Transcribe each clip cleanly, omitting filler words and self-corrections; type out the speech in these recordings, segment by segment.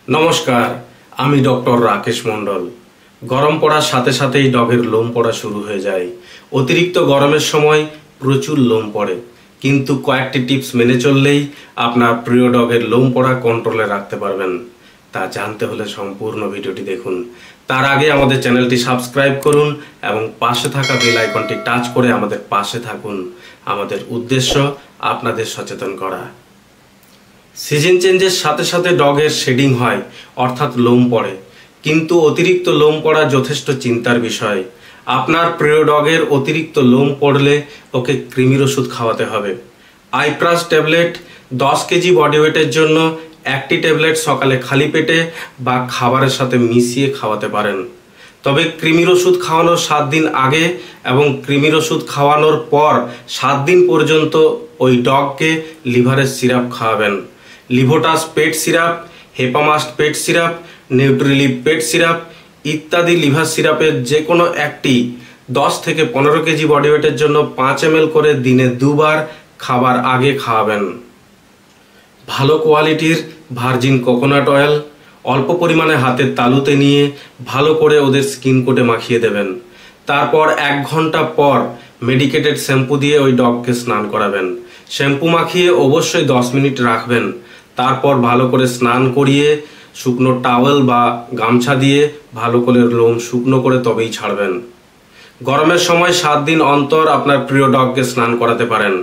নমস্কার, আমি ডক্টর রাকেশ মণ্ডল। গরম পড়ার সাথে সাথেই ডগের লোম পড়া শুরু হয়ে যায়। অতিরিক্ত গরমের সময় প্রচুর লোম পড়ে, কিন্তু কয়েকটি টিপস মেনে চললেই আপনার প্রিয় ডগের লোম পড়া কন্ট্রোলে রাখতে পারবেন। তা জানতে হলে সম্পূর্ণ ভিডিওটি দেখুন। তার আগে আমাদের চ্যানেলটি সাবস্ক্রাইব করুন এবং পাশে থাকা বেল আইকনটি টাচ করে আমাদের পাশে থাকুন। আমাদের উদ্দেশ্য আপনাদের সচেতন করা। সিজন চেঞ্জের সাথে সাথে ডগের শেডিং হয়, অর্থাৎ লোম পড়ে, কিন্তু অতিরিক্ত লোম পড়া যথেষ্ট চিন্তার বিষয়। আপনার প্রিয় ডগের অতিরিক্ত লোম পড়লে ওকে কৃমির ওষুধ খাওয়াতে হবে। আইপ্রাস ট্যাবলেট 10 কেজি বডি ওয়েটের জন্য একটি ট্যাবলেট সকালে খালি পেটে বা খাবারের সাথে মিশিয়ে খাওয়াতে পারেন। তবে কৃমির ওষুধ খাওয়ানোর 7 দিন আগে এবং কৃমির ওষুধ খাওয়ানোর পর 7 দিন পর্যন্ত ওই ডগকে লিভারের সিরাপ খাওয়াবেন। লিভোটাস পেট সিরাপ, হেপামাস্ট পেট সিরাপ, নিউট্রিলিভ পেট সিরাপ ইত্যাদি লিভার সিরাপের যে কোনো একটি 10 থেকে 15 কেজি বডি ওয়েটের জন্য 5 ml করে দিনে 2 বার খাবার আগে খাওয়াবেন। ভালো কোয়ালিটির ভার্জিন কোকোনাট অয়েল অল্প পরিমাণে হাতের তালুতে নিয়ে ভালো করে ওদের স্কিন কোটে মাখিয়ে দেবেন। তারপর 1 ঘন্টা পর মেডিকেটেড শ্যাম্পু দিয়ে ওই ডগকে স্নান করাবেন। শ্যাম্পু মাখিয়ে অবশ্যই 10 মিনিট রাখবেন। তারপর ভালো করে স্নান করিয়ে শুকনো টাওয়েল বা গামছা দিয়ে ভালো করে লোম শুকনো করে তবেই ছাড়বেন। গরমের সময় 7 দিন অন্তর আপনার প্রিয় ডগকে স্নান করাতে পারেন।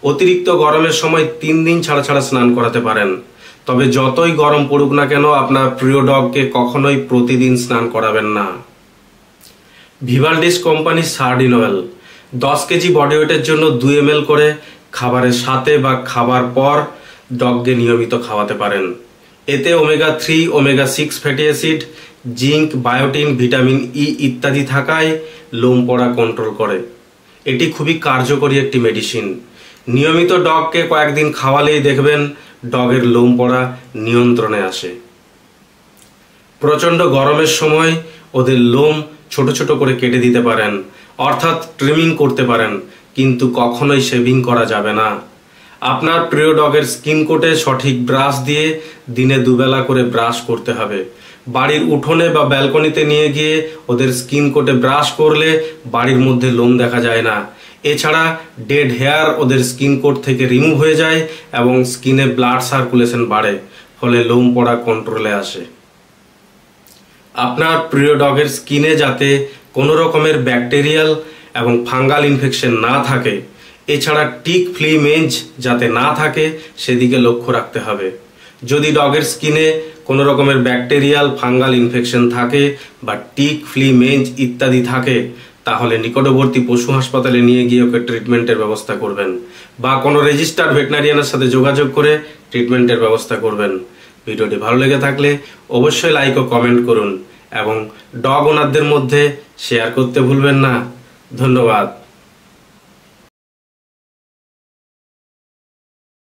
অতিরিক্ত গরমের সময় 3 দিন ছাড়া ছাড়া স্নান করাতে পারেন। তবে যতই গরম পড়ুক না কেন আপনার প্রিয় ডগকে কখনোই প্রতিদিন স্নান করাবেন না। ভিভালডিস কোম্পানির সার্ডিন অয়েল 10 কেজি বডি ওয়েটের জন্য 2 ml করে খাবারের সাথে বা খাবার পর ডগকে নিয়মিত খাওয়াতে পারেন। এতে omega 3, omega 6 fatty acid, zinc, বায়োটিন, vitamin E ইত্যাদি থাকায় লোম পড়া কন্ট্রোল করে। এটি খুবই কার্যকরী একটি মেডিসিন। নিয়মিত ডগকে কয়েকদিন খাওয়ালেই দেখবেন ডগের লোম পড়া নিয়ন্ত্রণে আসে। প্রচণ্ড গরমের সময় ওদের লোম ছোট ছোট করে কেটে দিতে পারেন, অর্থাৎ ট্রিমিং করতে পারেন, কিন্তু কখনোই শেভিং করা যাবে না। আপনার প্রিয় ডগের স্কিন কোটে সঠিক ব্রাশ দিয়ে দিনে 2 বেলা করে ব্রাশ করতে হবে। বাড়ির উঠোনে বা ব্যালকনিতে নিয়ে গিয়ে ওদের স্কিন কোটে ব্রাশ করলে বাড়ির মধ্যে লোম দেখা যায় না। এছাড়া ডেড হেয়ার ওদের স্কিন কোট থেকে রিমুভ হয়ে যায় এবং স্কিনে ব্লাড সার্কুলেশন বাড়ে, ফলে লোম পড়া কন্ট্রোলে আসে। আপনার প্রিয় ডগের স্কিনে যাতে কোনো রকমের ব্যাকটেরিয়াল এবং ফাঙ্গাল ইনফেকশন না থাকে, এছাড়া টিক ফ্লি মেঞ্জ যাতে না থাকে সেদিকে লক্ষ্য রাখতে হবে। যদি ডগের স্কিনে কোনো রকমের ব্যাকটেরিয়াল ফাঙ্গাল ইনফেকশন থাকে বা টিক ফ্লি মেঞ্জ ইত্যাদি থাকে, তাহলে নিকটবর্তী পশু হাসপাতালে নিয়ে গিয়ে ওকে ট্রিটমেন্টের ব্যবস্থা করবেন বা কোনো রেজিস্টার্ড ভেটেরিনারিয়ানের সাথে যোগাযোগ করে ট্রিটমেন্টের ব্যবস্থা করবেন। ভিডিওটি ভালো লেগে থাকলে অবশ্যই লাইক ও কমেন্ট করুন এবং ডগ ওনারদের মধ্যে শেয়ার করতে ভুলবেন না। ধন্যবাদ।